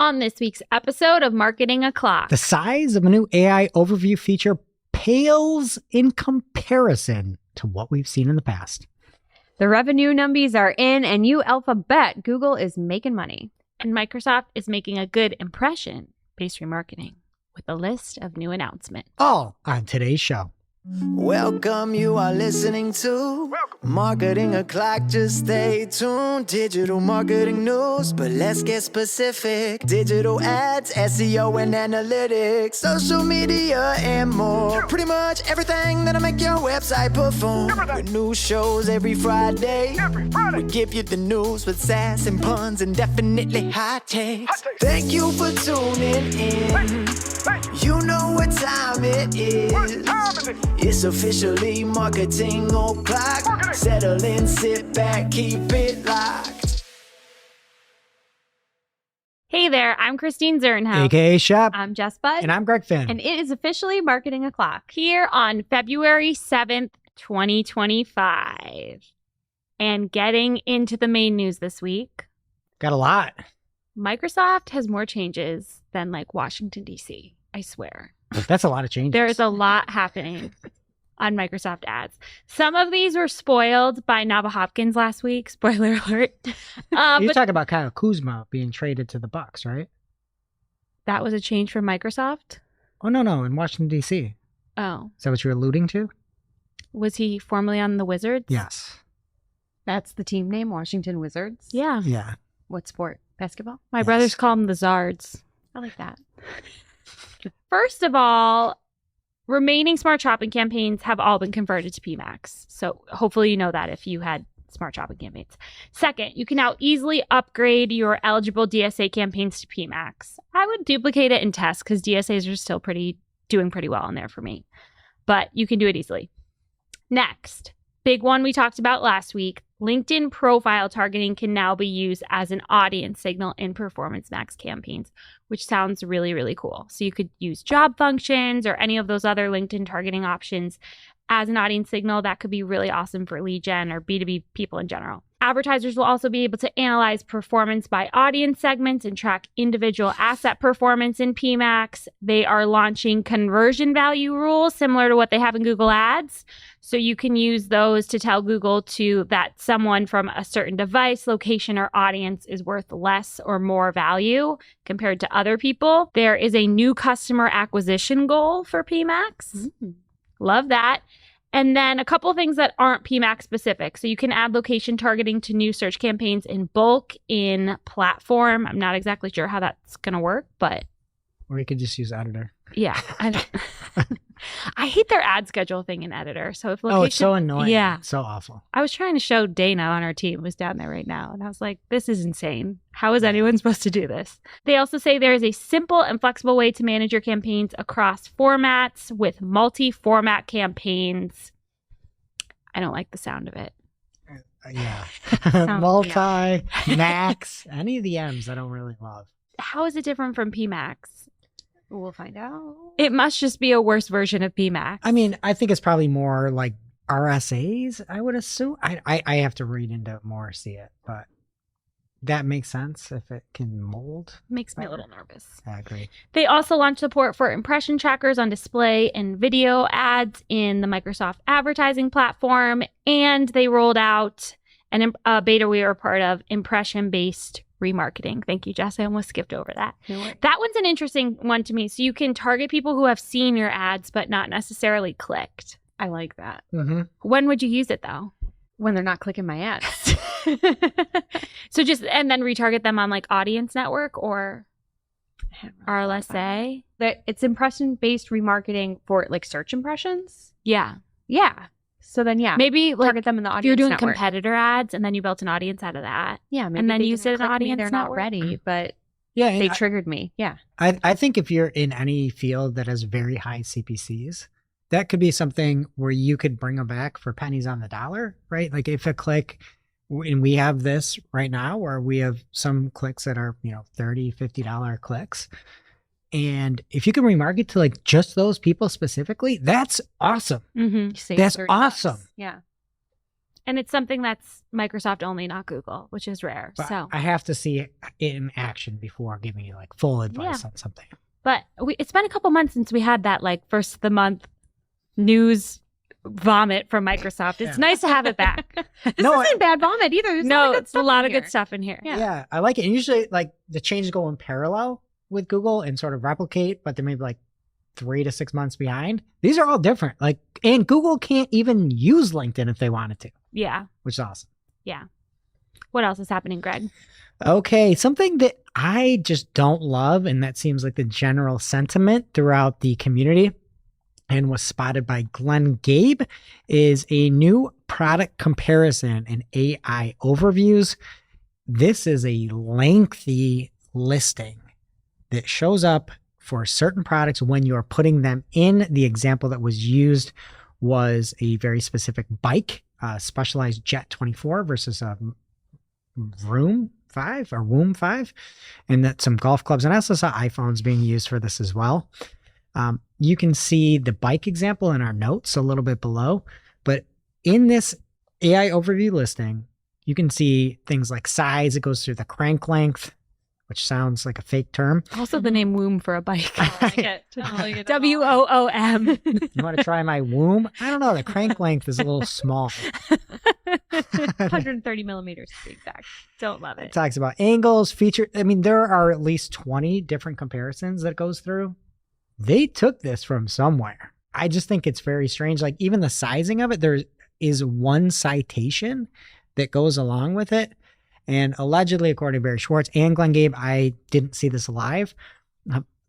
On this week's episode of Marketing O'Clock, The size of a new AI overview feature pales in comparison to what we've seen in the past. The revenue numbies are in, and you alphabet Google is making money. And Microsoft is making a good impression-based remarketing with a list of new announcements. All on today's show. Welcome, you are listening to Marketing O'Clock. Just stay tuned. Digital marketing news, but let's get specific. Digital ads, SEO and analytics, social media and more. Pretty much everything that'll make your website perform. With new shows every Friday. We give you the news with sass and puns and definitely hot takes. Thank you for tuning in. You know what time it is. It's officially Marketing O'Clock. Settle in, sit back, keep it locked. Hey there, I'm Christine Zernhout. AKA Shep. I'm Jess Budd. And I'm Greg Finn. And it is officially Marketing O'Clock here on February 7th, 2025. And getting into the main news this week, Got a lot. Microsoft has more changes than like Washington, D.C. I swear. That's a lot of changes. There's a lot happening on Microsoft ads. Some of these were spoiled by Nava Hopkins last week. Spoiler alert. You're talking about Kyle Kuzma being traded to the Bucks, right? That was a change for Microsoft? Oh, no, in Washington, D.C. Oh. Is that what you're alluding to? Was he formerly on the Wizards? Yes. That's the team name, Washington Wizards. Yeah. Yeah. What sport? Basketball? My brothers call them the Zards. I like that. First of all, remaining smart shopping campaigns have all been converted to PMax. So hopefully you know that if you had smart shopping campaigns. Second, you can now easily upgrade your eligible DSA campaigns to PMax. I would duplicate it and test because DSAs are still doing pretty well in there for me. But you can do it easily. Next, big one we talked about last week, LinkedIn profile targeting can now be used as an audience signal in Performance Max campaigns, which sounds really, really cool. So you could use job functions or any of those other LinkedIn targeting options as an audience signal. That could be really awesome for lead gen or B2B people in general. Advertisers will also be able to analyze performance by audience segments and track individual asset performance in PMax. They are launching conversion value rules similar to what they have in Google Ads. So you can use those to tell Google that someone from a certain device, location, or audience is worth less or more value compared to other people. There is a new customer acquisition goal for PMax. Love that. And then a couple of things that aren't PMax specific. So you can add location targeting to new search campaigns in bulk in platform. I'm not exactly sure how that's going to work, but. Or you could just use Editor. Yeah. I hate their ad schedule thing in Editor. So if location, Oh, it's so annoying. Yeah. It's so awful. I was trying to show Dana on our team, who's down there right now. And I was like, this is insane. How is anyone supposed to do this? They also say there is a simple and flexible way to manage your campaigns across formats with multi-format campaigns. I don't like the sound of it. Yeah. Sounds- Multi, Max, any of the M's I don't really love. How is it different from PMax? We'll find out. It must just be a worse version of PMax. I mean, I think it's probably more like RSAs, I would assume. I have to read into it more, see it, but that makes sense if it can mold. Makes me a little nervous. I agree. They also launched support for impression trackers on display and video ads in the Microsoft advertising platform, and they rolled out a beta we were part of, impression-based remarketing. Thank you, Jess. I almost skipped over that. That one's an interesting one to me. So you can target people who have seen your ads but not necessarily clicked. I like that. Mm-hmm. When would you use it though? When they're not clicking my ads. So and then retarget them on like Audience Network or RLSA? It's impression-based remarketing for like search impressions. Yeah. Yeah. So then, yeah. Maybe like target them in the audience if you're doing network. competitor ads and then you built an audience out of that. Yeah. Maybe and then they use didn't it in click me, Audience They're not Network. ready, but Yeah, and they triggered me. Yeah. I think if you're in any field that has very high CPCs, that could be something where you could bring them back for pennies on the dollar, right? Like if a click, and we have this right now where we have some clicks that are, $30, $50 clicks. And if you can remarket to like just those people specifically, that's awesome. Mm-hmm. You save That's $30. awesome. Yeah. And it's something that's Microsoft only, not Google, which is rare. But So, I have to see it in action before giving you like full advice Yeah. on something. but it's been a couple months since we had that like first of the month news vomit from Microsoft. It's Yeah. nice to have it back. This No, isn't bad vomit either. There's No, good it's a stuff lot in of here. good stuff in here. Yeah. I like it. And usually like the changes go in parallel with Google and sort of replicate, but they're maybe like 3 to 6 months behind. These are all different. Like, and Google can't even use LinkedIn if they wanted to, Yeah. which is awesome. What else is happening, Greg? Okay, something that I just don't love, and that seems like the general sentiment throughout the community and was spotted by Glenn Gabe, is a new product comparison and AI overviews. This is a lengthy listing that shows up for certain products when you're putting them in. The example that was used was a very specific bike, Specialized Jet 24 versus a Room 5 or Womb 5, and that some golf clubs, and I also saw iPhones being used for this as well. You can see the bike example in our notes a little bit below, but in this AI overview listing, you can see things like size. It goes through the crank length, which sounds like a fake term. Also, the name Womb for a bike. I like it. I like it. WOOM. You want to try my womb? I don't know. The crank length is a little small. 130 millimeters to be exact. Don't love It it. talks about angles, feature. I mean, there are at least 20 different comparisons that it goes through. They took this from somewhere. I just think it's very strange. Like even the sizing of it, there is one citation that goes along with it. And allegedly, according to Barry Schwartz and Glenn Gabe, I didn't see this live.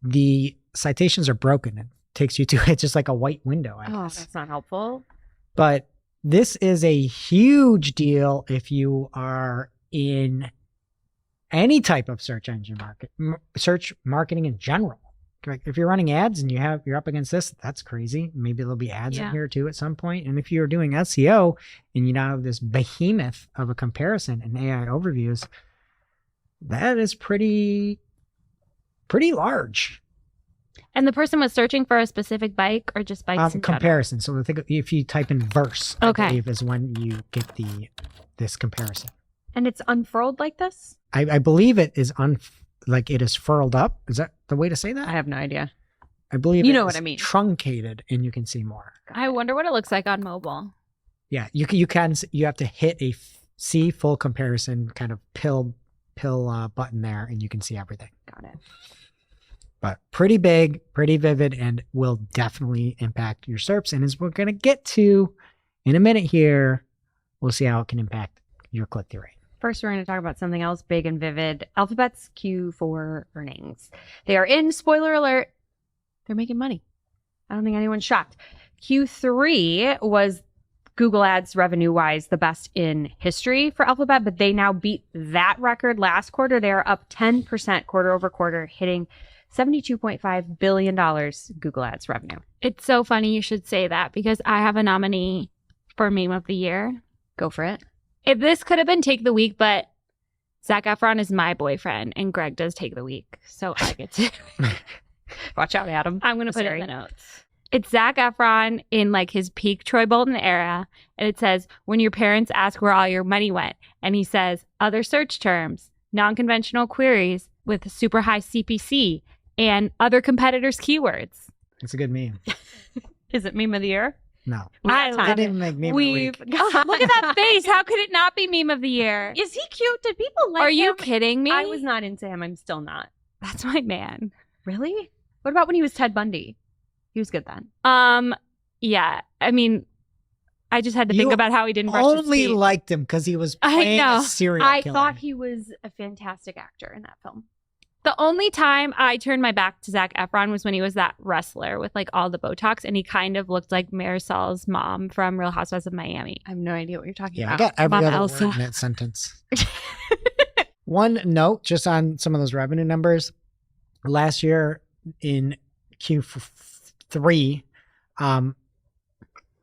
The citations are broken. It takes you to it's just like a white window, I Oh, guess. that's not helpful. But this is a huge deal if you are in any type of search engine search marketing in general. Like if you're running ads and you're up against this, that's crazy. Maybe there'll be ads in Yeah. here too at some point. And if you're doing SEO and you now have this behemoth of a comparison and AI overviews, that is pretty large. And the person was searching for a specific bike or just bikes in general? Comparison. So if you type in verse, Okay. I believe is when you get this comparison. And it's unfurled like this? I believe it is it is furled up. Is that the way to say that? I have no idea. I believe You it know is what I mean. truncated and you can see more. I wonder what it looks like on mobile. Yeah, you have to hit a see full comparison kind of pill button there and you can see everything. Got it. But pretty big, pretty vivid, and will definitely impact your SERPs. And as we're going to get to in a minute here, we'll see how it can impact your click-through rate. First, we're going to talk about something else big and vivid. Alphabet's Q4 earnings. They are in. Spoiler alert. They're making money. I don't think anyone's shocked. Q3 was Google Ads revenue-wise the best in history for Alphabet, but they now beat that record last quarter. They are up 10% quarter over quarter, hitting $72.5 billion Google Ads revenue. It's so funny you should say that because I have a nominee for meme of the year. Go for it. If this could have been Take the Week, but Zac Efron is my boyfriend and Greg does Take the Week. So I get to. Watch out, Adam. I'm going to put it Sorry. in the notes. It's Zac Efron in like his peak Troy Bolton era. And it says, when your parents ask where all your money went. And he says, other search terms, non-conventional queries with super high CPC and other competitors' keywords. It's a good meme. Is it meme of the year? No. I It love didn't it. even make meme of the We've week. got, look at that face. How could it not be meme of the year? Is he cute? Did people like Are you him? kidding me? I was not into him. I'm still not. That's my man. Really? What about when he was Ted Bundy? He was good then. Yeah. I mean, I just had to think You about how he didn't brush his Only teeth. liked him because he was I playing know. a serial I killer. thought he was a fantastic actor in that film. The only time I turned my back to Zac Efron was when he was that wrestler with like all the Botox, and he kind of looked like Marisol's mom from Real Housewives of Miami. I have no idea what you're talking Yeah, I about. got every Mama other Elsa. word in that sentence. One note just on some of those revenue numbers. Last year in Q3,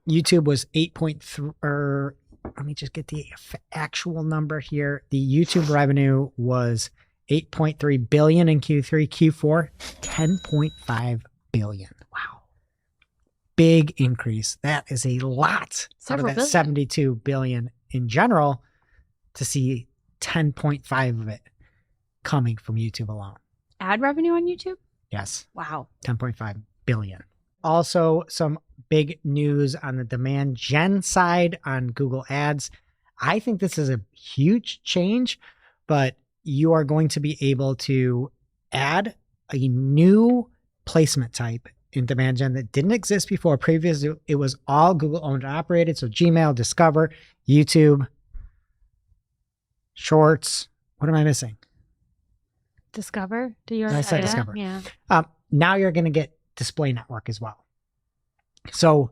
YouTube was 8.3, or let me just get the actual number here. The YouTube revenue was 8.3 billion in Q3. Q4, 10.5 billion. Wow. Big increase. That is a lot out Several of that billion. 72 billion in general to see 10.5 of it coming from YouTube alone. Ad revenue on YouTube? Yes, Wow. 10.5 billion. Also, some big news on the demand gen side on Google Ads. I think this is a huge change, but you are going to be able to add a new placement type in demand gen that didn't exist before. Previously, it was all Google owned and operated. So Gmail, Discover, YouTube, Shorts. What am I missing? Discover? Do you I already said say that? Discover. Yeah. Now you're going to get Display Network as well. So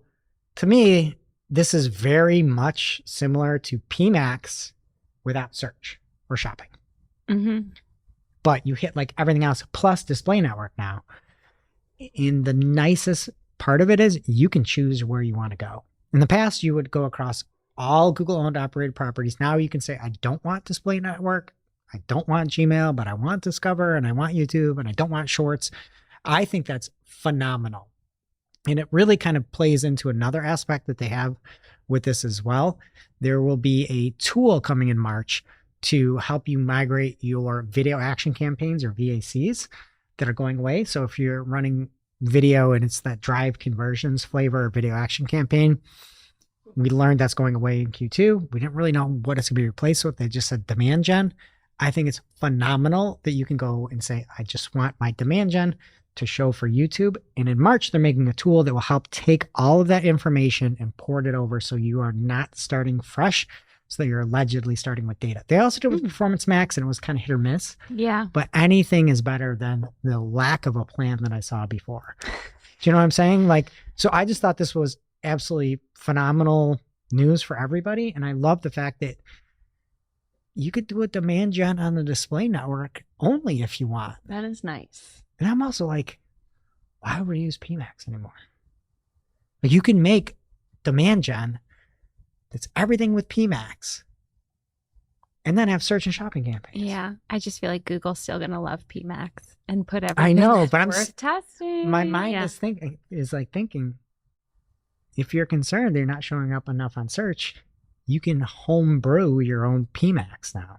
to me, this is very much similar to PMax without search or shopping. Mm-hmm. But you hit like everything else plus Display Network now. And the nicest part of it is you can choose where you want to go. In the past, you would go across all Google owned operated properties. Now you can say, I don't want Display Network. I don't want Gmail, but I want Discover and I want YouTube and I don't want Shorts. I think that's phenomenal. And it really kind of plays into another aspect that they have with this as well. There will be a tool coming in March to help you migrate your video action campaigns or VACs that are going away. So if you're running video and it's that drive conversions flavor video action campaign, we learned that's going away in Q2. We didn't really know what it's going to be replaced with. They just said demand gen. I think it's phenomenal that you can go and say, I just want my demand gen to show for YouTube. And in March, they're making a tool that will help take all of that information and port it over so you are not starting fresh, so that you're allegedly starting with data. They also did it with Performance Max and it was kind of hit or miss. Yeah. But anything is better than the lack of a plan that I saw before. Do you know what I'm saying? Like, so I just thought this was absolutely phenomenal news for everybody. And I love the fact that you could do a demand gen on the Display Network only if you want. That is nice. And I'm also like, why would we use PMax anymore? Like you can make demand gen that's everything with PMax and then have search and shopping campaigns. Yeah. I just feel like Google's still going to love PMax and put everything. I know, but I'm Worth testing. my mind Yeah. is thinking, if you're concerned they're not showing up enough on search, you can homebrew your own PMax now.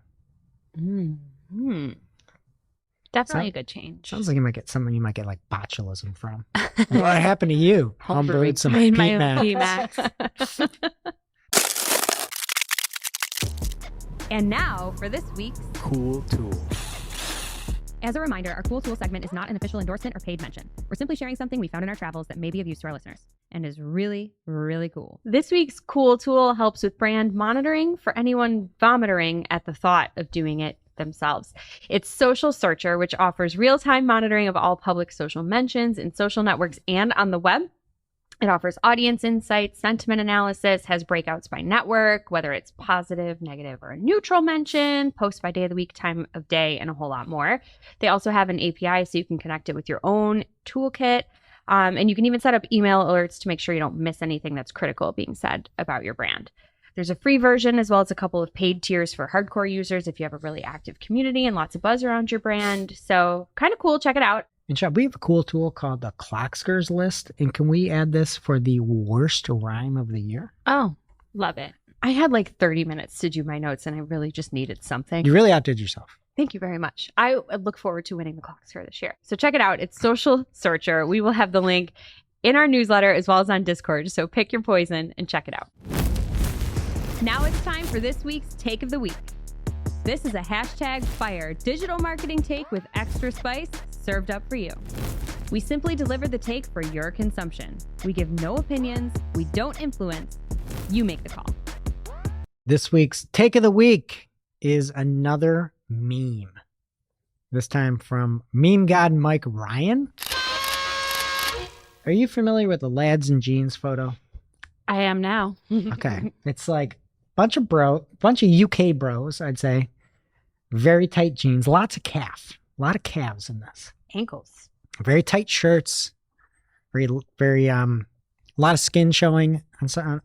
Mm-hmm. Definitely So- a good change. Sounds like you might get something you might get like botulism from. What happened to you? Homebrewing. Homebrewed some Made my own PMax. PMax. And now for this week's. Cool tool. As a reminder, our Cool Tool segment is not an official endorsement or paid mention. We're simply sharing something we found in our travels that may be of use to our listeners and is really, really cool. This week's Cool Tool helps with brand monitoring for anyone vomiting at the thought of doing it themselves. It's Social Searcher, which offers real-time monitoring of all public social mentions in social networks and on the web. It offers audience insights, sentiment analysis, has breakouts by network, whether it's positive, negative, or a neutral mention, post by day of the week, time of day, and a whole lot more. They also have an API so you can connect it with your own toolkit. And you can even set up email alerts to make sure you don't miss anything that's critical being said about your brand. There's a free version as well as a couple of paid tiers for hardcore users if you have a really active community and lots of buzz around your brand. So kind of cool. Check it out. And Chad, we have a cool tool called the Clockskers list. And can we add this for the worst rhyme of the year? Oh, love it. I had like 30 minutes to do my notes and I really just needed something. You really outdid yourself. Thank you very much. I look forward to winning the Clocksker this year. So check it out. It's Social Searcher. We will have the link in our newsletter as well as on Discord. So pick your poison and check it out. Now it's time for this week's Take of the Week. This is a hashtag fire digital marketing take with extra spice served up for you. We simply deliver the take for your consumption. We give no opinions. We don't influence. You make the call. This week's Take of the Week is another meme. This time from meme god Mike Ryan. Are you familiar with the lads in jeans photo? I am now. Okay. It's like bunch of UK bros, I'd say. Very tight jeans, a lot of calves in this. Ankles. Very tight shirts, very a lot of skin showing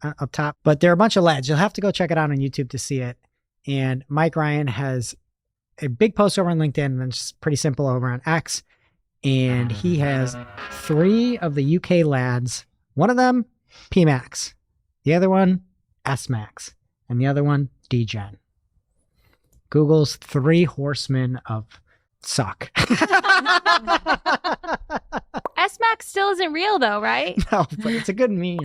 up top. But there are a bunch of lads. You'll have to go check it out on YouTube to see it. And Mike Ryan has a big post over on LinkedIn and then just pretty simple over on X. And he has 3 of the UK lads. One of them, PMax. The other one, S-Max. and the other one, DGen. Google's 3 horsemen of suck. S-Max still isn't real though, right? No, but it's a good meme.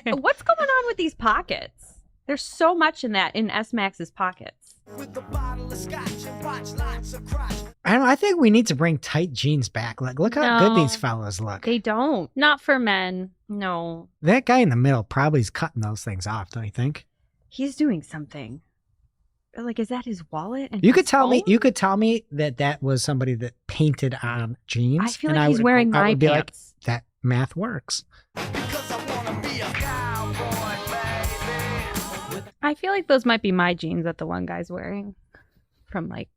What's going on with these pockets? There's so much in S-Max's pockets. With a bottle of scotch and watch lots of crotch. I don't know, I think we need to bring tight jeans back. Like, look how good No. these fellas look. They don't. Not for men. No. That guy in the middle probably is cutting those things off, don't you think? He's doing something. Like, is that his wallet? And You his could tell me. phone? You could tell me that was somebody that painted on jeans. I feel and like he's wearing I my would be like, pants. that math works. Because I wanna be a cowboy, baby. I feel like those might be my jeans that the one guy's wearing from like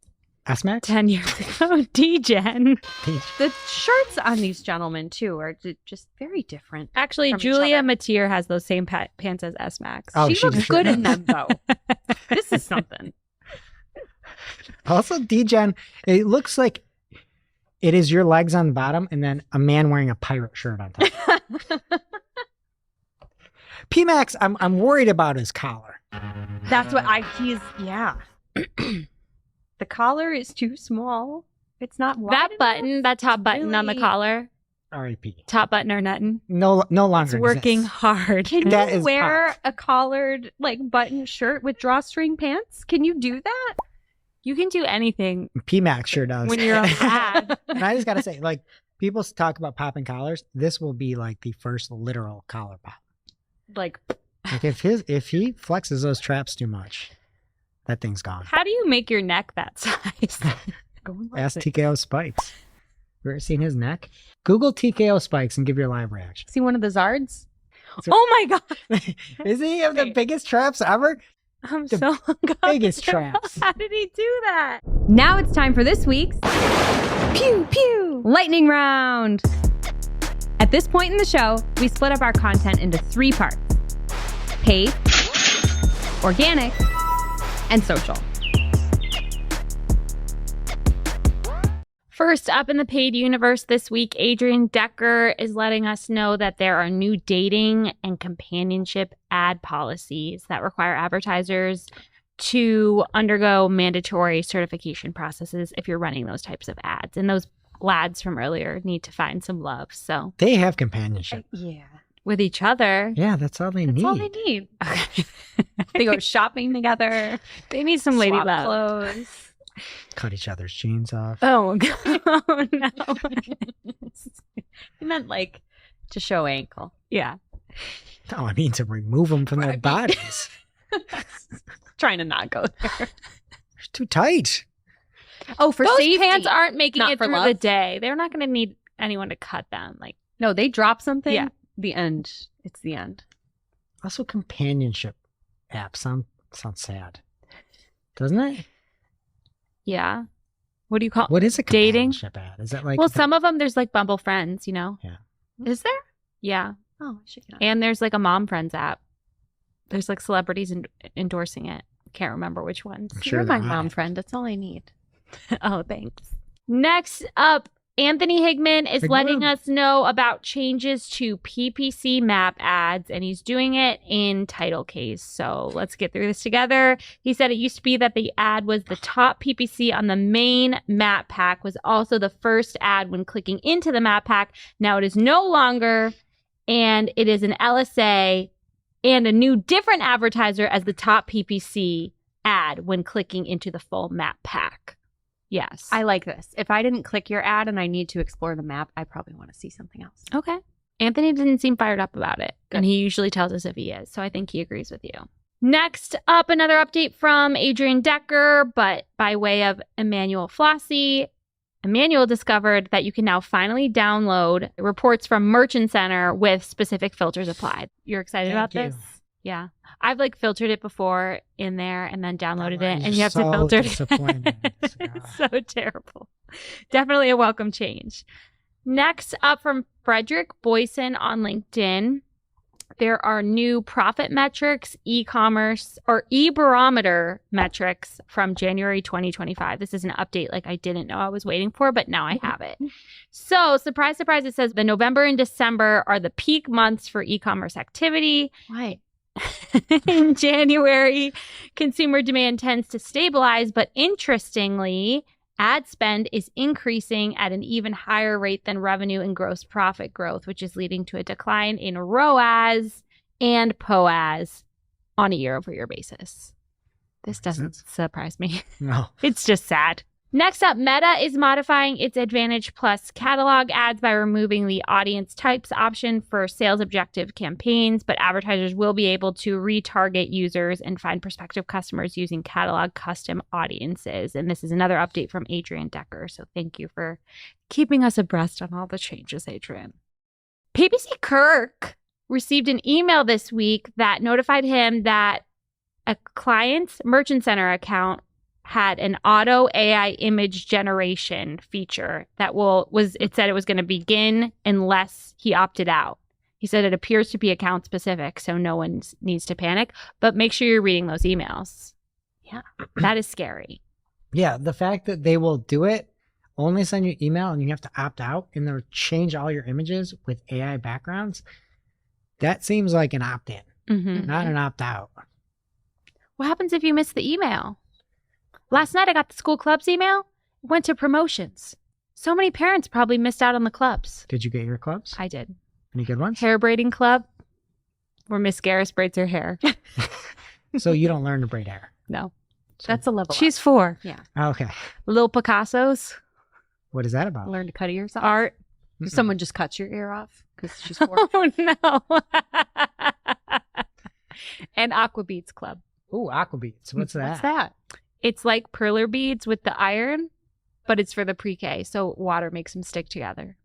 S-Max? 10 years ago. D-Gen. The shirts on these gentlemen, too, are just very different. Actually, From each Julia other. Matier has those same pants as S-Max. Oh, she she looks does. good in them, though. This is something. Also, DGen, it looks like it is your legs on the bottom and then a man wearing a pirate shirt on top. P-Max, I'm worried about his collar. That's what yeah. The collar is too small. It's not wide That enough. button, that top button on the really- collar, R.I.P. top button or nothing, No it's longer working exists. hard. Can That you is wear popped. a collared, like, button shirt with drawstring pants? Can you do that? You can do anything P-Max sure does. when you're on ad. And I just gotta say, like, people talk about popping collars. This will be like the first literal collar pop. Like, Like if he flexes those traps too much, that thing's gone. How do you make your neck that size? going like Ask this. TKO Spikes. You ever seen his neck? Google TKO Spikes and give your live reaction. See one of the Zards? Oh my god, Isn't he have the Wait. biggest traps ever? I'm The so uncomfortable. biggest traps. How did he do that? Now it's time for this week's Pew Pew Lightning Round. At this point in the show, we split up our content into 3 parts: paid, organic, and social. First up in the paid universe this week, Adrian Decker is letting us know that there are new dating and companionship ad policies that require advertisers to undergo mandatory certification processes if you're running those types of ads. And those lads from earlier need to find some love. So They have companionship. Yeah. with each other, Yeah, that's all they That's need. all they need. okay. They go shopping together, They need some lady swap love. clothes. Cut each other's jeans off. Oh, God. Oh, no. He meant like to show ankle. Yeah. No, I mean to remove them from their Right. bodies. Trying to not go there. They're too tight. Oh, for Those safety. pants aren't making not it for through love. the day. They're not going to need anyone to cut them. Like, No, they drop something. Yeah. The end. It's the end. Also, companionship apps sound sad, doesn't it? yeah. What do you call What is a Dating? companionship ad? Is that like Well, some of them, there's like Bumble Friends, you know? Yeah. Is there? Yeah. Oh, I should get on. And there's like a Mom Friends app. There's like celebrities endorsing it. Can't remember which ones. I'm sure You're my they're mom on it. friend. That's all I need. Oh, thanks. Next up, Anthony Higman is Higman. letting us know about changes to PPC map ads, and he's doing it in title case. So let's get through this together. He said it used to be that the ad was the top PPC on the main map pack, was also the first ad when clicking into the map pack. Now it is no longer, and it is an LSA and a new different advertiser as the top PPC ad when clicking into the full map pack. Yes. I like this. If I didn't click your ad and I need to explore the map, I probably want to see something else. Okay. Anthony didn't seem fired up about it, Good. and he usually tells us if he is, so I think he agrees with you. Next up, another update from Adrian Decker, but by way of Emmanuel Flossie. Emmanuel discovered that you can now finally download reports from Merchant Center with specific filters applied. You're excited about Thank this? you. Yeah. I've like filtered it before in there and then downloaded it, and you have to So filter it. disappointed. It's so terrible. Definitely a welcome change. Next up from Frederick Boyson on LinkedIn, there are new profit metrics, e-commerce or e-barometer metrics from January 2025. This is an update like I didn't know I was waiting for, but now I have it. So surprise, surprise, it says the November and December are the peak months for e-commerce activity. Why? In January, consumer demand tends to stabilize, but interestingly, ad spend is increasing at an even higher rate than revenue and gross profit growth, which is leading to a decline in ROAS and POAS on a year-over-year basis. This doesn't surprise me. No. It's just sad. Next up, Meta is modifying its Advantage Plus catalog ads by removing the audience types option for sales objective campaigns, but advertisers will be able to retarget users and find prospective customers using catalog custom audiences. And this is another update from Adrian Decker. So thank you for keeping us abreast on all the changes, Adrian. PPC Kirk received an email this week that notified him that a client's Merchant Center account had an auto AI image generation feature that it said it was going to begin unless he opted out. He said it appears to be account specific, so no one needs to panic, but make sure you're reading those emails. Yeah, that is scary. Yeah, the fact that they will do it, only send you email and you have to opt out and they'll change all your images with AI backgrounds, that seems like an opt-in, not an opt-out. What happens if you miss the email? Last night I got the school clubs email. It went to promotions. So many parents probably missed out on the clubs. Did you get your clubs? I did. Any good ones? Hair braiding club, where Miss Garris braids her hair. So you don't learn to braid hair? No. So, That's a level She's up. 4. Yeah. okay. Little Picassos. What is that about? Learn to cut ears off. Art. Someone just cuts your ear off because she's 4. Oh, no. And Aqua Beads Club. Ooh, aqua beads. What's that? What's that? It's like perler beads with the iron, but it's for the pre-K, so water makes them stick together.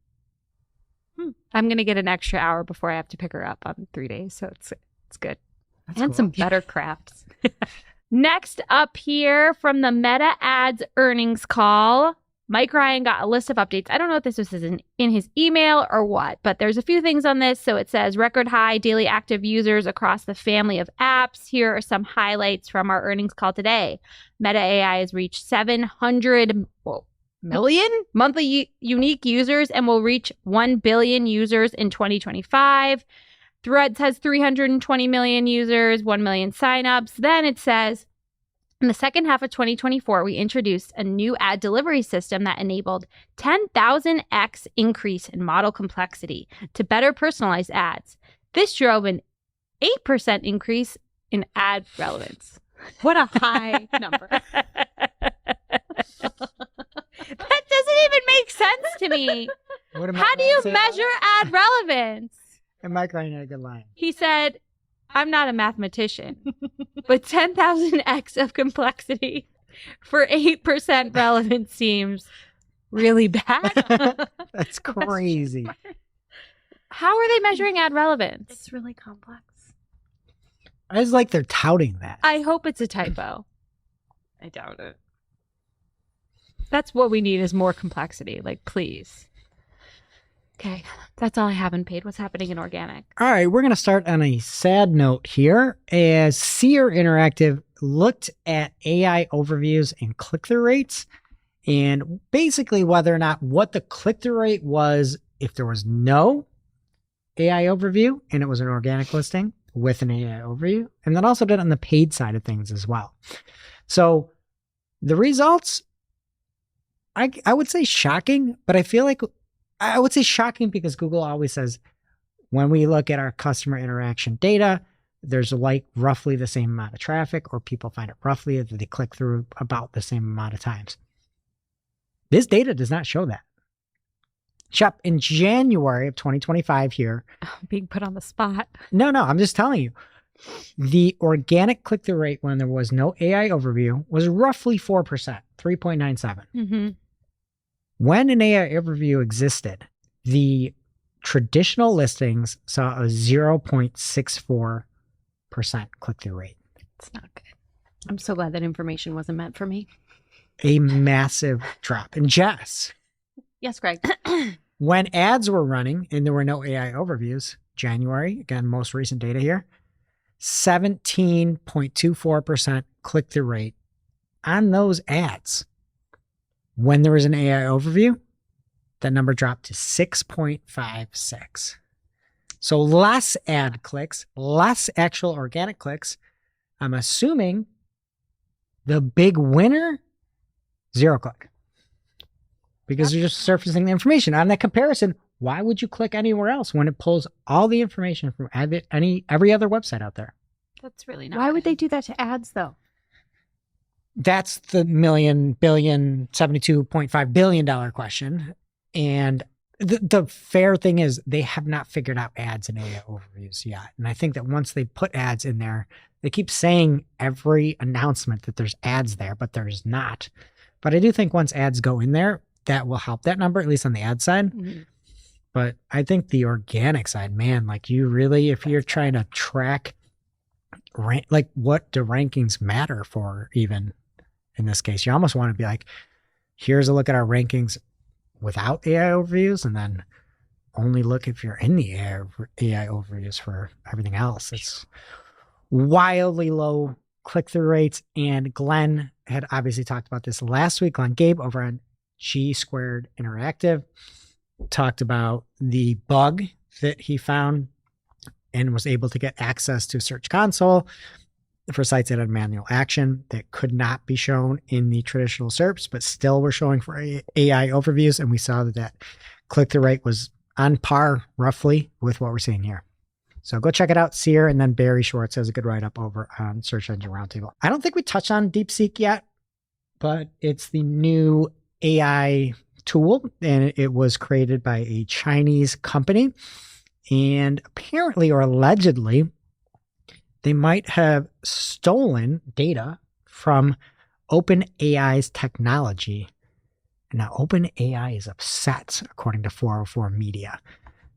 I'm going to get an extra hour before I have to pick her up on 3 days, so it's good. That's And cool. some better crafts. Next up here from the Meta Ads earnings call, Mike Ryan got a list of updates. I don't know if this was in his email or what, but there's a few things on this. So it says record high daily active users across the family of apps. Here are some highlights from our earnings call today. Meta AI has reached 700 million monthly unique users and will reach 1 billion users in 2025. Threads has 320 million users, 1 million signups. Then it says, in the second half of 2024, we introduced a new ad delivery system that enabled 10,000x increase in model complexity to better personalize ads. This drove an 8% increase in ad relevance. What a high number. That doesn't even make sense to me. How do you measure ad relevance? And Mike Ryan had a good line. He said, I'm not a mathematician, but 10,000x of complexity for 8% relevance seems really bad. That's crazy. How are they measuring ad relevance? It's really complex. I just like they're touting that. I hope it's a typo. I doubt it. That's what we need is more complexity. Like, please. Okay, that's all I have in paid. What's happening in organic? All right, we're going to start on a sad note here as Seer Interactive looked at AI overviews and click-through rates and basically whether or not what the click-through rate was if there was no AI overview and it was an organic listing with an AI overview, and then also did it on the paid side of things as well. So the results, I would say shocking, but I feel like I would say shocking because Google always says when we look at our customer interaction data, there's like roughly the same amount of traffic, or people find it roughly that they click through about the same amount of times. This data does not show that. Shop in January of 2025 here. Being put on the spot. No, I'm just telling you. The organic click-through rate when there was no AI overview was roughly 4%, 3.97. Mm-hmm. When an AI overview existed, the traditional listings saw a 0.64% click-through rate. It's not good. I'm so glad that information wasn't meant for me. A massive drop. And Jess, Yes, Greg. when ads were running and there were no AI overviews, January, again, most recent data here, 17.24% click-through rate on those ads. When there was an AI overview, that number dropped to 6.56. So less ad clicks, less actual organic clicks. I'm assuming the big winner, 0 click. Because they're just surfacing the information. On that comparison, why would you click anywhere else when it pulls all the information from every other website out there? That's really not. Why would they do that to ads though? That's the $72.5 billion question. And the fair thing is they have not figured out ads and AI overviews yet. And I think that once they put ads in there, they keep saying every announcement that there's ads there, but there's not. But I do think once ads go in there, that will help that number, at least on the ad side. Mm-hmm. But I think the organic side, man, like you really, if you're trying to track, like what do rankings matter for even in this case? You almost want to be like, here's a look at our rankings without AI overviews, and then only look if you're in the AI overviews for everything else. It's wildly low click-through rates. And Glenn had obviously talked about this last week. Glenn Gabe over on G Squared Interactive talked about the bug that he found and was able to get access to Search Console for sites that had manual action that could not be shown in the traditional SERPs, but still were showing for AI overviews. And we saw that click-through rate was on par roughly with what we're seeing here. So go check it out, Sear, and then Barry Schwartz has a good write-up over on Search Engine Roundtable. I don't think we touched on DeepSeek yet, but it's the new AI tool, and it was created by a Chinese company. And apparently, or allegedly, they might have stolen data from OpenAI's technology. Now, OpenAI is upset, according to 404 Media,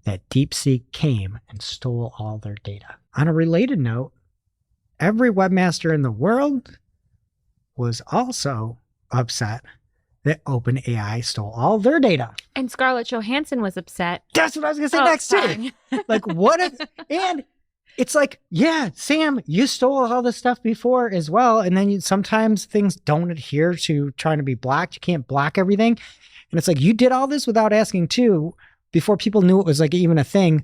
that DeepSeek came and stole all their data. On a related note, every webmaster in the world was also upset that OpenAI stole all their data. And Scarlett Johansson was upset. That's what I was going to say next too. Like, what if, and it's like, yeah, Sam, you stole all this stuff before as well. And then sometimes things don't adhere to trying to be blocked. You can't block everything. And it's like, you did all this without asking too, before people knew it was like even a thing.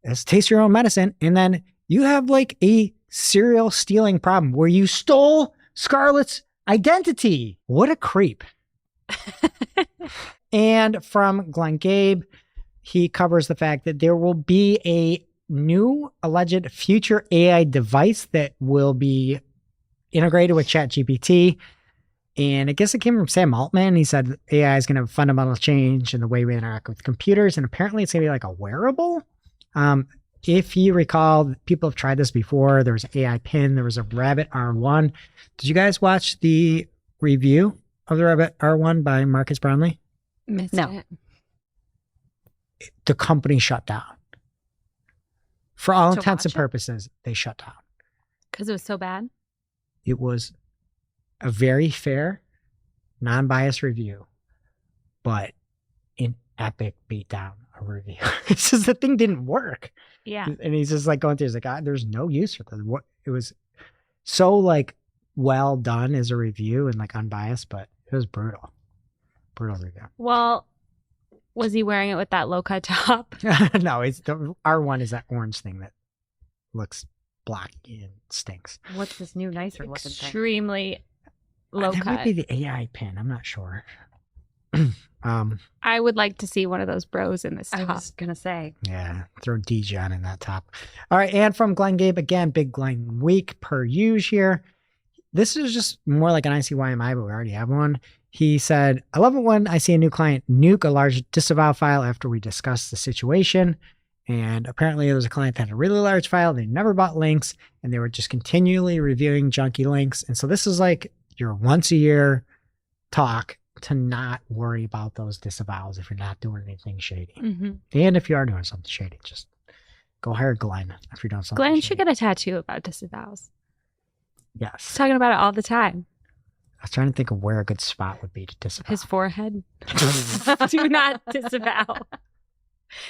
It's taste your own medicine. And then you have like a serial stealing problem where you stole Scarlett's identity. What a creep. And from Glenn Gabe, he covers the fact that there will be a new alleged future AI device that will be integrated with ChatGPT. And I guess it came from Sam Altman. He said AI is going to have a fundamental change in the way we interact with computers. And apparently it's going to be like a wearable. If you recall, people have tried this before. There was AI Pin. There was a Rabbit R1. Did you guys watch the review of the Rabbit R1 by Marcus Brownlee? Missed No. it. The company shut down. For all To intents and watch it? purposes, they shut down. Because it was so bad. It was a very fair, non-biased review, but an epic beatdown of review. It's just the thing didn't work. Yeah. And he's just like going through, he's like, there's no use for this. What it was so like well done as a review and like unbiased, but it was brutal. Brutal review. Well, was he wearing it with that low cut top? No, it's the R1 is that orange thing that looks blocky and stinks. What's this new nicer looking thing? Extremely low That cut. might be the AI pin. I'm not sure. I would like to see one of those bros in this I top. was gonna say. Yeah, throw Dijon in that top. All right, and from Glenn Gabe again, big Glenn week per usual here. This is just more like an ICYMI, but we already have one. He said, I love it when I see a new client nuke a large disavow file after we discuss the situation. And apparently there was a client that had a really large file. They never bought links and they were just continually reviewing junky links. And so this is like your once a year talk to not worry about those disavows if you're not doing anything shady. Mm-hmm. And if you are doing something shady, just go hire Glenn if you're doing something Glenn shady. should get a tattoo about disavows. He's Yes. talking about it all the time. I was trying to think of where a good spot would be to disavow. His forehead. Do not disavow.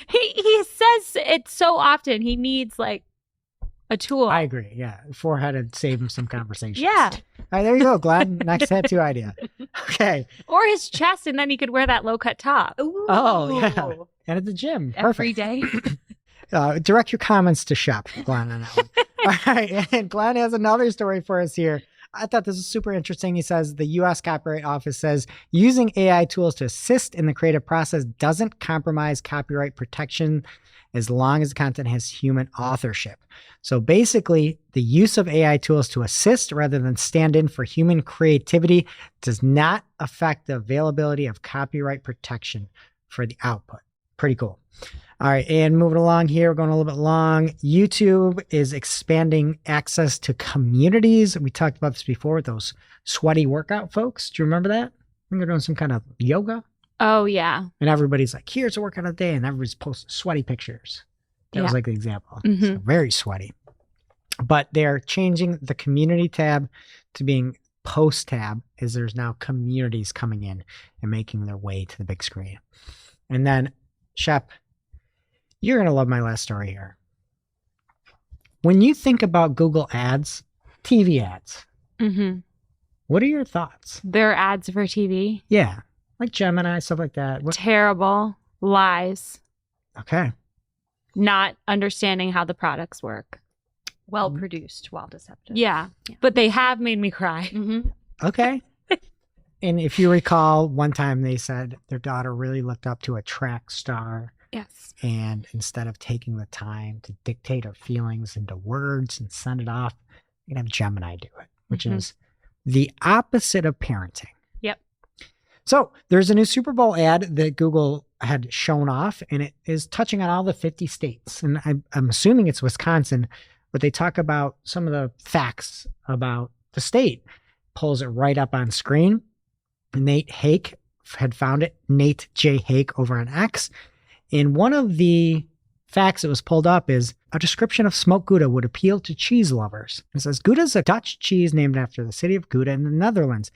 He says it so often. He needs like a tool. I agree. Yeah. Forehead would save him some conversations. Yeah. All right, there you go, Glenn. Next tattoo idea. Okay. Or his chest, and then he could wear that low cut top Oh, yeah. And at the gym. Every Perfect. day. Direct your comments to Shep, Glenn, on that one. All right. And Glenn has another story for us here. I thought this was super interesting. He says the U.S. Copyright Office says using AI tools to assist in the creative process doesn't compromise copyright protection as long as the content has human authorship. So basically, the use of AI tools to assist rather than stand in for human creativity does not affect the availability of copyright protection for the output. Pretty cool. All right, and moving along here, we're going a little bit long. YouTube is expanding access to communities. We talked about this before with those sweaty workout folks. Do you remember that? I think they're doing some kind of yoga. Oh, yeah. And everybody's like, here's a workout of the day. And everybody's posting sweaty pictures. That was like the example. Mm-hmm. So very sweaty. But they're changing the community tab to being post tab, as there's now communities coming in and making their way to the big screen. And then, Shep, you're going to love my last story here. When you think about Google ads, TV ads, what are your thoughts? They're ads for TV. Yeah, like Gemini, stuff like that. Terrible. Lies. Okay. Not understanding how the products work. Well produced, well deceptive. Yeah. But they have made me cry. Okay. And if you recall, one time they said their daughter really looked up to a track star. Yes. And instead of taking the time to dictate her feelings into words and send it off, you can have Gemini do it, which is the opposite of parenting. Yep. So there's a new Super Bowl ad that Google had shown off, and it is touching on all the 50 states. And I'm assuming it's Wisconsin, but they talk about some of the facts about the state. Pulls it right up on screen. Nate Hake had found it, Nate J. Hake over on X. And one of the facts that was pulled up is a description of smoked Gouda would appeal to cheese lovers. It says, Gouda is a Dutch cheese named after the city of Gouda in the Netherlands.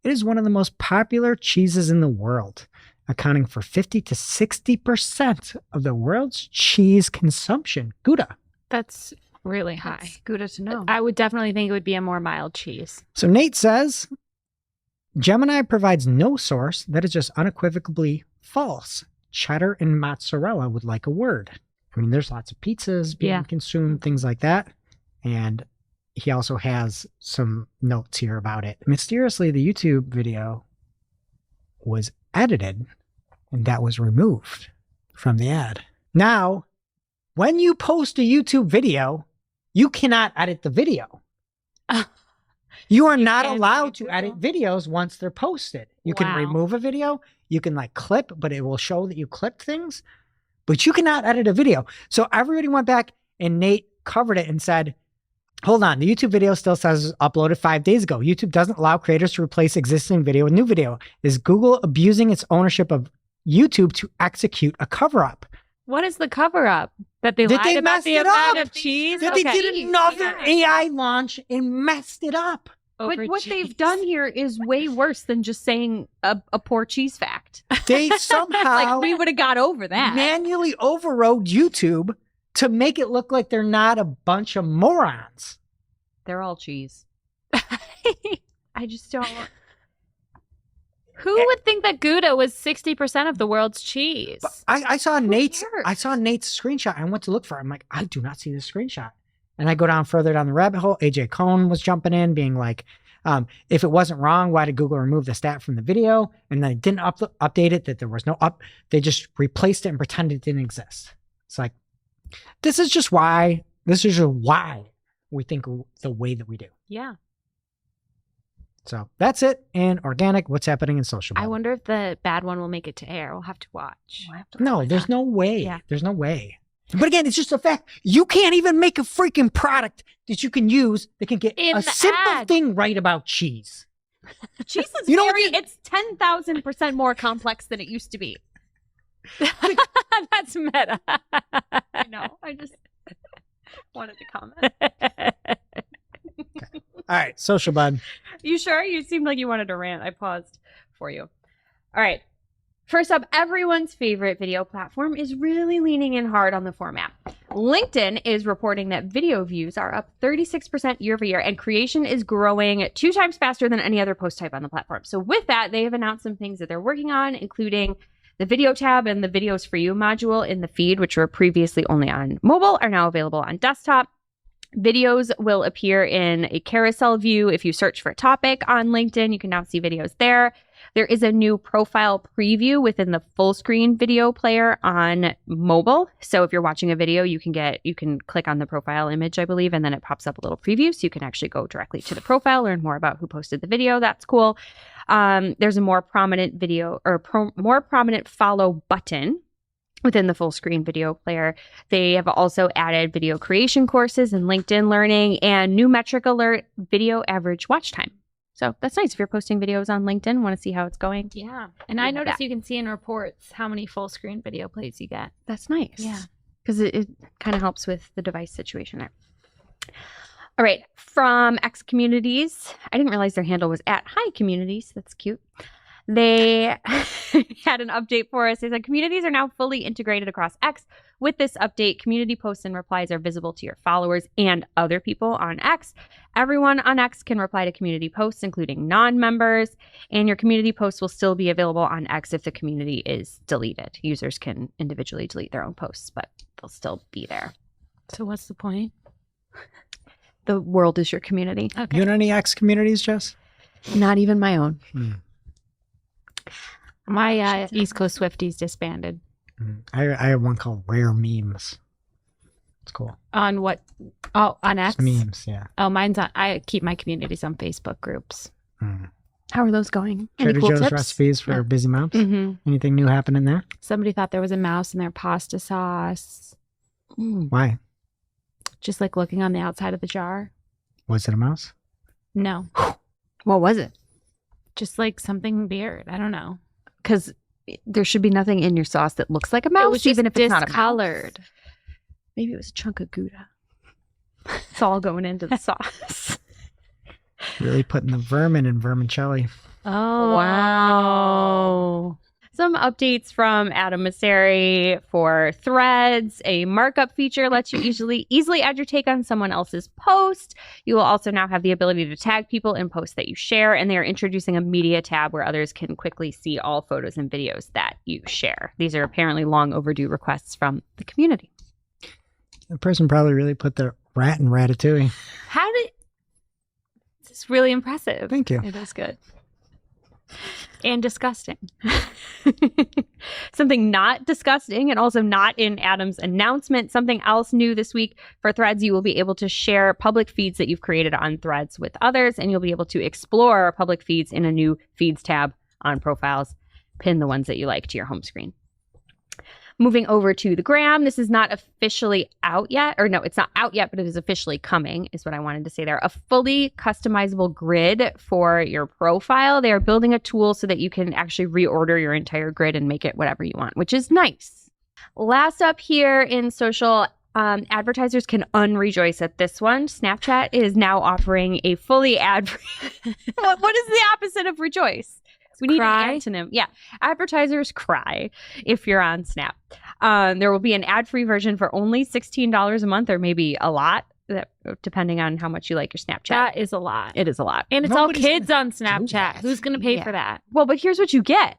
It is one of the most popular cheeses in the world, accounting for 50 to 60% of the world's cheese consumption. Gouda. That's really high. That's Gouda to know. I would definitely think it would be a more mild cheese. So Nate says, Gemini provides no source that is just unequivocally false. Cheddar and mozzarella would like a word. I mean, there's lots of pizzas being consumed, things like that. And he also has some notes here about it. Mysteriously, the YouTube video was edited and that was removed from the ad. Now, when you post a YouTube video, you cannot edit the video. You are not allowed to edit videos once they're posted. You can remove a video. You can like clip, but it will show that you clipped things. But you cannot edit a video. So everybody went back and Nate covered it and said, hold on, the YouTube video still says uploaded 5 days ago. YouTube doesn't allow creators to replace existing video with new video. Is Google abusing its ownership of YouTube to execute a cover-up? What is the cover-up? That they lied about the amount of cheese? That they did another AI launch and messed it up. But what they've done here is way worse than just saying a poor cheese fact. They somehow like we would have got over that. Manually overrode YouTube to make it look like they're not a bunch of morons. They're all cheese. I just don't. Who would think that Gouda was 60% of the world's cheese? I saw Nate's screenshot. I went to look for it. I'm like, I do not see this screenshot. And I go down further down the rabbit hole. AJ Cohn was jumping in, being like, if it wasn't wrong, why did Google remove the stat from the video? And then they didn't update it, that there was no they just replaced it and pretended it didn't exist. It's like, this is just why we think the way that we do. Yeah. So that's it. And organic, what's happening in social media? I wonder if the bad one will make it to air. We'll have to watch. No, there's no way. Yeah. There's no way. But again, it's just a fact. You can't even make a freaking product that you can use that can get a simple thing right about cheese. Cheese is it's 10,000% more complex than it used to be. That's meta. I know. I just wanted to comment. Okay. All right, social bud. You sure? You seemed like you wanted to rant. I paused for you. All right. First up, everyone's favorite video platform is really leaning in hard on the format. LinkedIn is reporting that video views are up 36% year over year, and creation is growing 2 times faster than any other post type on the platform. So with that, they have announced some things that they're working on, including The video tab and the videos for you module in the feed, which were previously only on mobile, are now available on desktop. Videos will appear in a carousel view. If you search for a topic on LinkedIn, you can now see videos there. There is a new profile preview within the full screen video player on mobile. So if you're watching a video, you can click on the profile image, I believe, and then it pops up a little preview. So you can actually go directly to the profile, learn more about who posted the video. That's cool. There's a more prominent video or more prominent follow button within the full screen video player. They have also added video creation courses and LinkedIn learning and new metric alert video average watch time. So that's nice if you're posting videos on LinkedIn, want to see how it's going. Yeah. And I noticed you can see in reports how many full screen video plays you get. That's nice. Yeah. Because it kind of helps with the device situation there. All right. From X Communities, I didn't realize their handle was @HiCommunities. That's cute. They had an update for us. They said communities are now fully integrated across X. With this update, community posts and replies are visible to your followers and other people on X. Everyone on X can reply to community posts, including non-members, and your community posts will still be available on X if the community is deleted. Users can individually delete their own posts, but they'll still be there. So what's the point? The world is your community. Okay. You in any X communities, Jess? Not even my own. My East Coast Swifties disbanded. I have one called Rare Memes. It's cool. On what? Oh, on X? It's memes, yeah. Oh, mine's on. I keep my communities on Facebook groups. How are those going? Trader Any cool Joe's tips? recipes for busy moms. Mm-hmm. Anything new happening there? Somebody thought there was a mouse in their pasta sauce. Why? Just like looking on the outside of the jar. Was it a mouse? No. What was it? Just like something weird. I don't know. Because there should be nothing in your sauce that looks like a mouse, It was just even if it's not a mouse. discolored. Maybe it was a chunk of Gouda. It's all going into the sauce. Really putting the vermin in vermicelli. Oh, Wow. Some updates from Adam Masseri for Threads. A markup feature lets you easily add your take on someone else's post. You will also now have the ability to tag people in posts that you share, and they are introducing a media tab where others can quickly see all photos and videos that you share. These are apparently long overdue requests from the community. The person probably really put the rat in Ratatouille. how did? This is really impressive. Thank you. It is good. And disgusting. Something not disgusting and also not in Adam's announcement. Something else new this week for Threads, you will be able to share public feeds that you've created on Threads with others, and you'll be able to explore public feeds in a new feeds tab on profiles. Pin the ones that you like to your home screen. Moving over to the Gram, this is not officially out yet, or no, it's not out yet, but it is officially coming, is what I wanted to say there. A fully customizable grid for your profile. They are building a tool so that you can actually reorder your entire grid and make it whatever you want, which is nice. Last up here in social, advertisers can unrejoice at this one. Snapchat is now offering a fully ad-free. What is the opposite of rejoice? We need Cry? an antonym. Yeah. Advertisers cry if you're on Snap. There will be an ad-free version for only $16 a month, or maybe a lot, depending on how much you like your Snapchat. That is a lot. It is a lot. And it's Nobody's all kids gonna on do Snapchat. that. Who's going to pay Yeah. for that? Well, but here's what you get.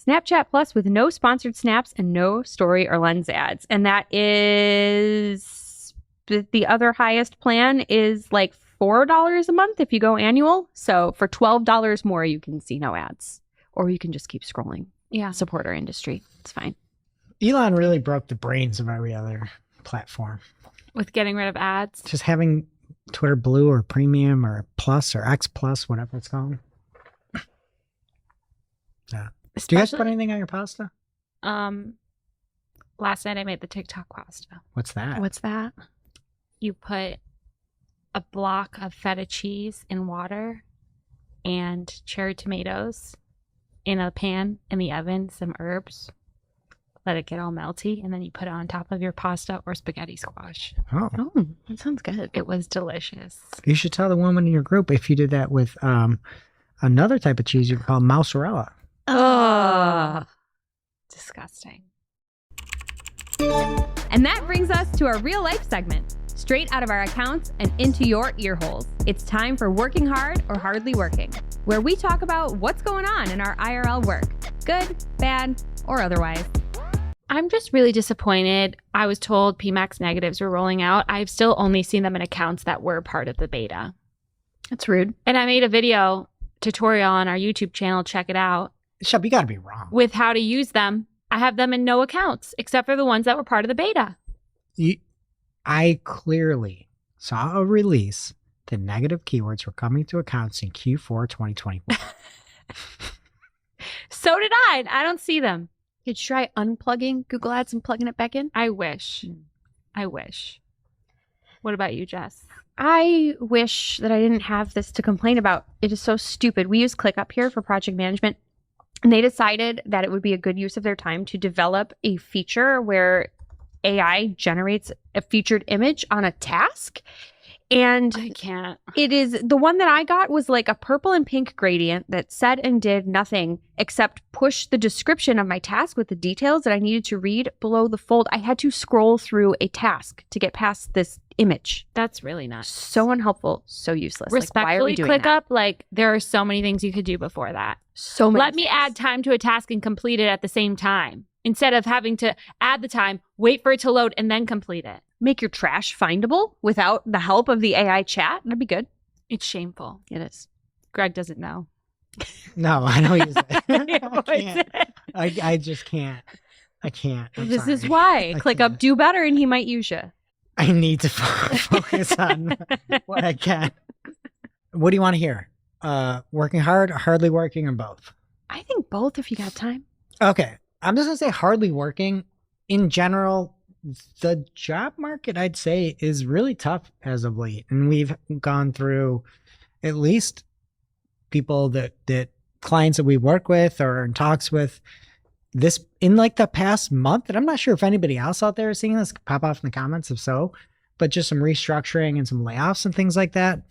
Snapchat Plus with no sponsored snaps and no story or lens ads. And that is the other highest plan is like $4 a month if you go annual. So for $12 more, you can see no ads, or you can just keep scrolling. Yeah. Support our industry. It's fine. Elon really broke the brains of every other platform. With getting rid of ads. Just having Twitter Blue or Premium or Plus or X Plus, whatever it's called. Yeah. Do you guys put anything on your pasta? Last night I made the TikTok pasta. What's that? What's that? You put a block of feta cheese in water and cherry tomatoes in a pan in the oven, some herbs, let it get all melty, and then you put it on top of your pasta or spaghetti squash. Oh, Oh, that sounds good. It was delicious. you should tell the woman in your group if you did that with another type of cheese you call mozzarella. Ugh. Disgusting. And that brings us to our real life segment, straight out of our accounts and into your ear holes. It's time for Working Hard or Hardly Working, where we talk about what's going on in our IRL work. Good, bad, or otherwise. I'm just really disappointed. I was told PMAX negatives were rolling out. I've still only seen them in accounts that were part of the beta. That's rude. And I made a video tutorial on our YouTube channel, check it out, Shep, you gotta be wrong. with how to use them. I have them in no accounts except for the ones that were part of the beta. I clearly saw a release that negative keywords were coming to accounts in Q4 2024. So did I. I don't see them. Could you try unplugging Google Ads and plugging it back in? I wish. I wish. What about you, Jess? I wish that I didn't have this to complain about. It is so stupid. We use ClickUp here for project management, and they decided that it would be a good use of their time to develop a feature where AI generates a featured image on a task. And I can't. it is the one that I got was like a purple and pink gradient that said and did nothing except push the description of my task with the details that I needed to read below the fold. I had to scroll through a task to get past this image. That's really nuts. So unhelpful, so useless. Respectfully, like, why are we doing that? ClickUp, like there are so many things you could do before that. So many Let me add time to a task and complete it at the same time. Instead of having to add the time, wait for it to load, and then complete it. Make your trash findable without the help of the AI chat. That'd be good. It's shameful. It is. Greg doesn't know. No, I don't use it. He I avoids can't. it. I just can't. I can't. I'm This is sorry. why I ClickUp can't. do better and he might use you. I need to focus on what I can. What do you want to hear? Working hard, hardly working, or both? I think both if you got time. Okay. I'm just going to say hardly working. In general, the job market, I'd say, is really tough as of late. And we've gone through at least people that clients that we work with or in talks with this in like the past month. And I'm not sure if anybody else out there is seeing this. Pop off in the comments if so. But just some restructuring and some layoffs and things like that.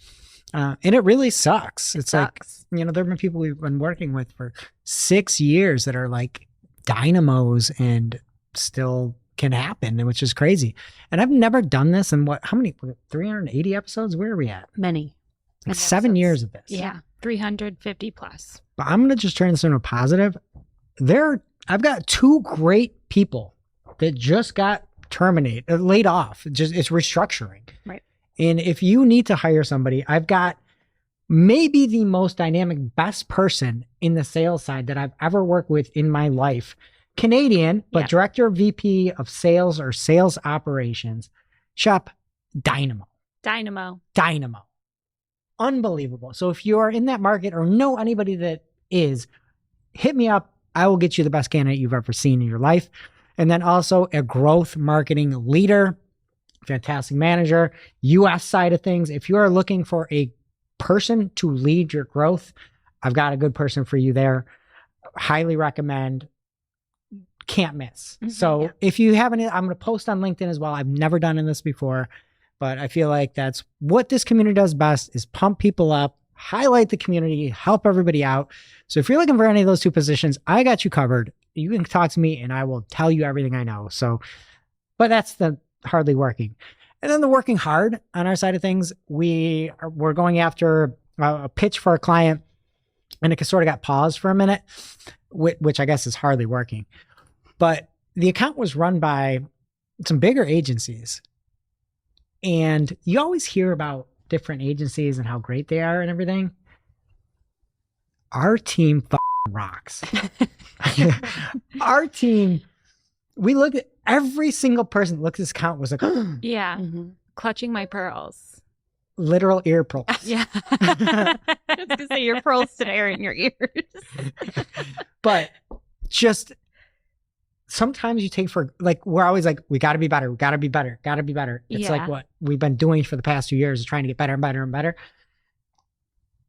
And it really sucks. It's sucks. like, there have been people we've been working with for 6 years that are like dynamos and still can happen, which is crazy. And I've never done this in how many, 380 episodes? Where are we at? Many. Like 7 years of this. Yeah, 350 plus. But I'm going to just turn this into a positive. I've got 2 great people that just got laid off. It's restructuring. Right. And if you need to hire somebody, I've got maybe the most dynamic, best person in the sales side that I've ever worked with in my life. Canadian, but Yeah. director VP of sales or sales operations. Shop Dynamo. Unbelievable. So if you are in that market or know anybody that is, hit me up. I will get you the best candidate you've ever seen in your life. And then also a growth marketing leader, fantastic manager, US side of things. If you are looking for a person to lead your growth, I've got a good person for you there. Highly recommend. Can't miss. So if you have any, I'm going to post on LinkedIn as well. I've never done this before, but I feel like that's what this community does best is pump people up, highlight the community, help everybody out. So if you're looking for any of those 2 positions, I got you covered. You can talk to me and I will tell you everything I know. So, but that's the hardly working. And then the working hard on our side of things, we're going after a pitch for a client and it sort of got paused for a minute, which I guess is hardly working. But the account was run by some bigger agencies. And you always hear about different agencies and how great they are and everything. Our team rocks. Our team, we look at every single person that looked at this account was like, Yeah. Mm-hmm. Clutching my pearls. literal ear pearls. Yeah. I was going to say your pearls today are in your ears. But just sometimes you take for like, we're always like, we got to be better. We got to be better. Got to be better. It's Yeah. like what we've been doing for the past 2 years is trying to get better and better and better.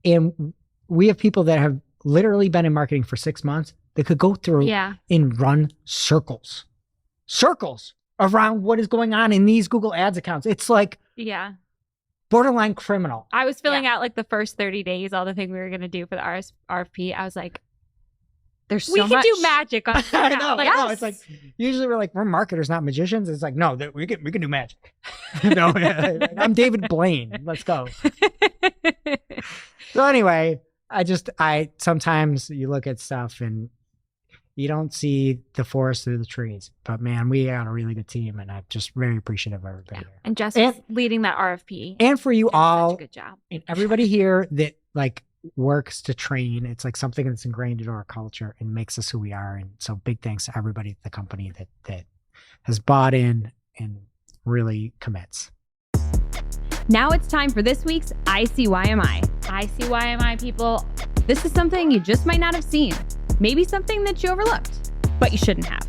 And we have people that have literally been in marketing for 6 months that could go through Yeah. and run circles around what is going on in these Google Ads accounts. It's like Yeah. borderline criminal. I was filling out like the first 30 days, all the thing we were going to do for the RFP. I was like, There's so we can much. do magic on I know. Like, I know. It's like usually we're like we're marketers, not magicians. It's like no, we can do magic. No, I'm David Blaine. Let's go. So anyway, I sometimes you look at stuff and You don't see the forest through the trees. But man, we got a really good team, and I'm just very appreciative of everybody here. And Jess And- was leading that RFP. And for you Did all, such a good job. and everybody here that like works to train, it's like something that's ingrained into our culture and makes us who we are. And so big thanks to everybody at the company that has bought in and really commits. Now it's time for this week's ICYMI. ICYMI people. This is something you just might not have seen. Maybe something that you overlooked, but you shouldn't have.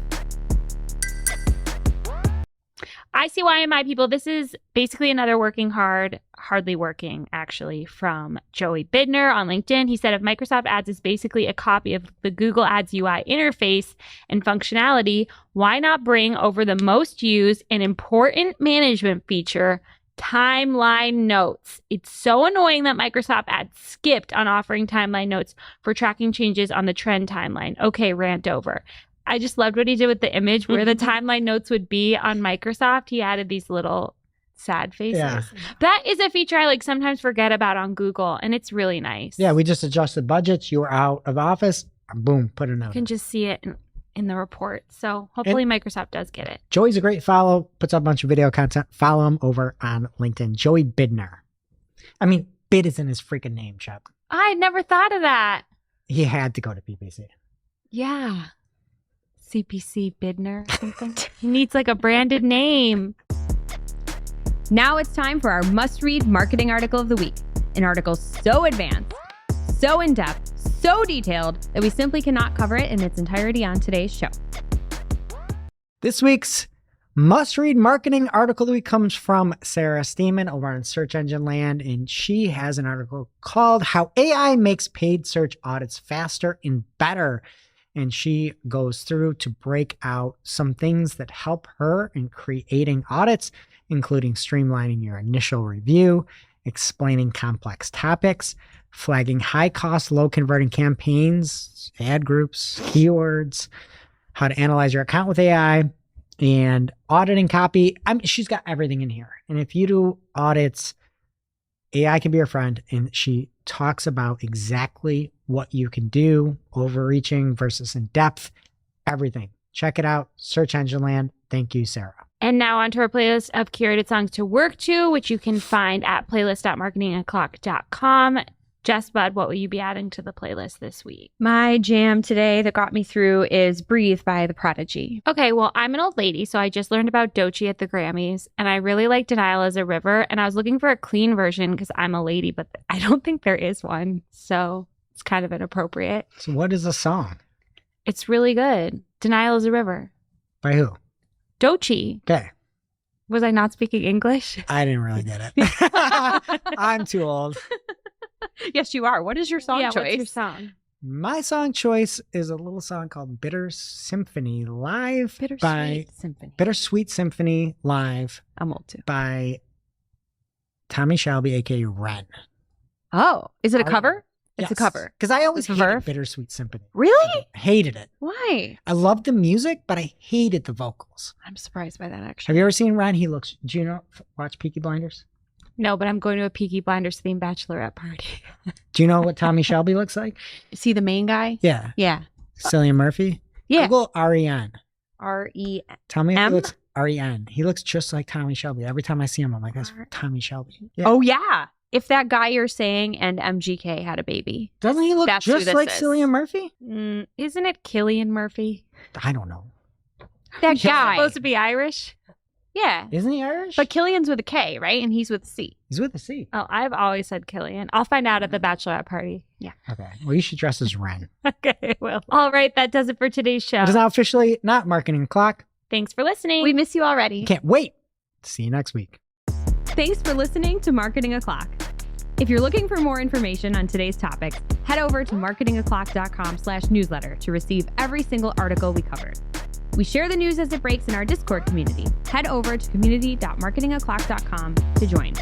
ICYMI people, this is basically another working hard, hardly working actually, from Joey Bidner on LinkedIn. He said if Microsoft Ads is basically a copy of the Google Ads UI interface and functionality, why not bring over the most used and important management feature, timeline notes? It's so annoying that Microsoft Ads skipped on offering timeline notes for tracking changes on the trend timeline. Okay, rant over. I just loved what he did with the image where the timeline notes would be on Microsoft. He added these little sad faces. Yeah. That is a feature I like sometimes forget about on Google, and it's really nice. Yeah, we just adjusted budgets. You were out of office. Boom, put a note. You can just see it in the report. So hopefully Microsoft does get it. Joey's a great follow, puts up a bunch of video content. Follow him over on LinkedIn. Joey Bidner. I mean, Bid is in his freaking name, Chuck. I never thought of that. He had to go to PPC. Yeah. CPC Bidner or something. He needs like a branded name. Now it's time for our must-read marketing article of the week. An article so advanced, so in-depth, so detailed that we simply cannot cover it in its entirety on today's show. This week's must-read marketing article of the week comes from Sarah Steeman over on Search Engine Land, and she has an article called How AI Makes Paid Search Audits Faster and Better. And she goes through to break out some things that help her in creating audits, including streamlining your initial review, explaining complex topics, flagging high-cost, low-converting campaigns, ad groups, keywords, how to analyze your account with AI, and auditing copy. She's got everything in here. And if you do audits, AI can be your friend. And she talks about exactly what you can do, overreaching versus in depth, everything. Check it out. Search Engine Land. Thank you, Sarah. And now onto our playlist of curated songs to work to, which you can find at playlist.marketingoclock.com. Jess, Bud, what will you be adding to the playlist this week? My jam today that got me through is Breathe by The Prodigy. Okay, well, I'm an old lady, so I just learned about Doechii at the Grammys, and I really like Denial as a River, and I was looking for a clean version because I'm a lady, but I don't think there is one, so it's kind of inappropriate. So what is the song? It's really good. Denial as a River. By who? Doechii. Okay. Was I not speaking English? I didn't really get it. I'm too old. Yes, you are. What is your song choice? What's your song? My song choice is a little song called Bitter Symphony Live Bittersweet Symphony. Live I'm old too. by Tommy Shelby, aka Ren. Oh, is it a cover? It's a cover. Because I always It's a hated verb? Bittersweet Symphony. Really? Hated it. Why? I loved the music, but I hated the vocals. I'm surprised by that, Have actually. you ever seen Ren? Do you know, watch Peaky Blinders? No, but I'm going to a Peaky Blinders themed bachelorette party. Do you know what Tommy Shelby looks like? Is he the main guy? Yeah. Yeah. Cillian Murphy? Yeah. Google R-E-N. R-E-N. Tell me if M? he looks R-E-N. He looks just like Tommy Shelby. Every time I see him, I'm like, that's Tommy Shelby. Yeah. Oh, yeah. If that guy you're saying and MGK had a baby. Doesn't he look That's who just this like is. Cillian Murphy? Isn't it Cillian Murphy? I don't know. That He's guy. supposed to be Irish? Yeah. Isn't he Irish? But Killian's with a K, right? And he's with a C. He's with a C. Oh, I've always said Killian. I'll find out at the bachelorette party. Yeah. Okay. Well, you should dress as Ren. Okay, well. All right, that does it for today's show. It is now officially not Marketing Clock. Thanks for listening. We miss you already. Can't wait to see you next week. Thanks for listening to Marketing O'Clock. If you're looking for more information on today's topics, head over to marketingoclock.com/newsletter to receive every single article we covered. We share the news as it breaks in our Discord community. Head over to community.marketingoclock.com to join.